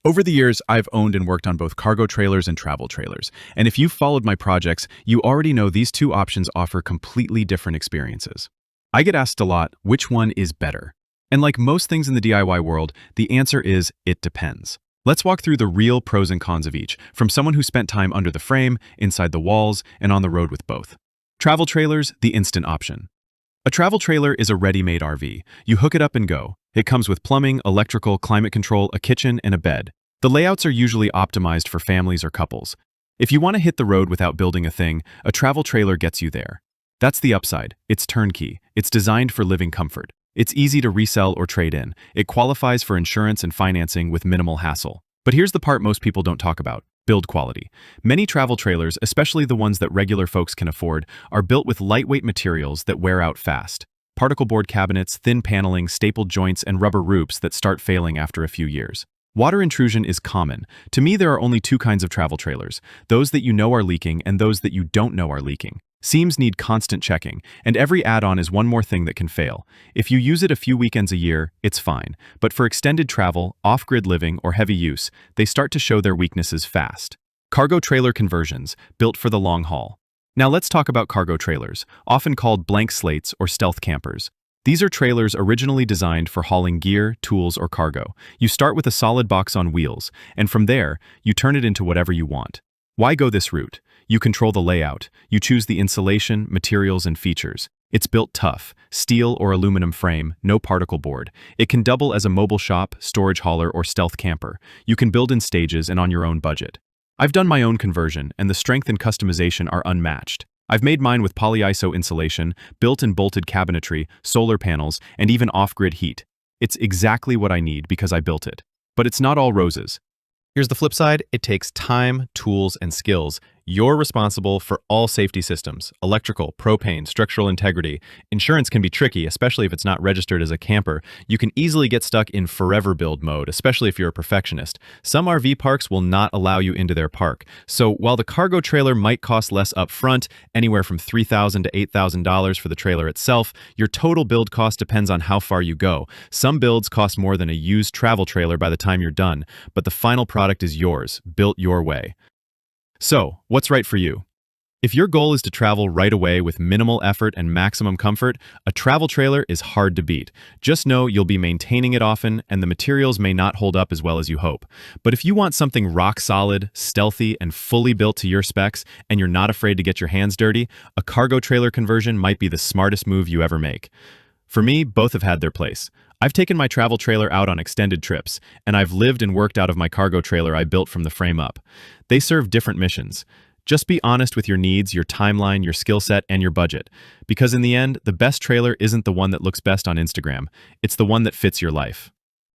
Over the years, I've owned and worked on both cargo trailers and travel trailers. And if you've followed my projects, you already know these two options offer completely different experiences. I get asked a lot, which one is better? And like most things in the DIY world, the answer is it depends. Let's walk through the real pros and cons of each, from someone who spent time under the frame, inside the walls, and on the road with both. Travel trailers, the instant option. A travel trailer is a ready-made RV. You hook it up and go. It comes with plumbing, electrical, climate control, a kitchen, and a bed. The layouts are usually optimized for families or couples. If you want to hit the road without building a thing, a travel trailer gets you there. That's the upside. It's turnkey. It's designed for living comfort. It's easy to resell or trade in. It qualifies for insurance and financing with minimal hassle. But here's the part most people don't talk about: build quality. Many travel trailers, especially the ones that regular folks can afford, are built with lightweight materials that wear out fast. Particle board cabinets, thin paneling, stapled joints, and rubber roofs that start failing after a few years. Water intrusion is common. To me, there are only two kinds of travel trailers: those that you know are leaking and those that you don't know are leaking. Seams need constant checking, and every add-on is one more thing that can fail. If you use it a few weekends a year, it's fine. But for extended travel, off-grid living, or heavy use, they start to show their weaknesses fast. Cargo trailer conversions, built for the long haul. Now let's talk about cargo trailers, often called blank slates or stealth campers. These are trailers originally designed for hauling gear, tools, or cargo. You start with a solid box on wheels, and from there, you turn it into whatever you want. Why go this route? You control the layout. You choose the insulation, materials, and features. It's built tough: steel or aluminum frame, no particle board. It can double as a mobile shop, storage hauler, or stealth camper. You can build in stages and on your own budget. I've done my own conversion, and the strength and customization are unmatched. I've made mine with polyiso insulation, built and bolted cabinetry, solar panels, and even off-grid heat. It's exactly what I need because I built it. But it's not all roses. Here's the flip side: it takes time, tools, and skills. You're responsible for all safety systems: electrical, propane, structural integrity. Insurance can be tricky, especially if it's not registered as a camper. You can easily get stuck in forever build mode, especially if you're a perfectionist. Some RV parks will not allow you into their park. So while the cargo trailer might cost less up front, anywhere from $3,000 to $8,000 for the trailer itself, your total build cost depends on how far you go. Some builds cost more than a used travel trailer by the time you're done, but the final product is yours, built your way. So, what's right for you? If your goal is to travel right away with minimal effort and maximum comfort, a travel trailer is hard to beat. Just know you'll be maintaining it often, and the materials may not hold up as well as you hope. But if you want something rock solid, stealthy, and fully built to your specs, and you're not afraid to get your hands dirty, a cargo trailer conversion might be the smartest move you ever make. For me, both have had their place. I've taken my travel trailer out on extended trips, and I've lived and worked out of my cargo trailer I built from the frame up. They serve different missions. Just be honest with your needs, your timeline, your skill set, and your budget. Because in the end, the best trailer isn't the one that looks best on Instagram. It's the one that fits your life.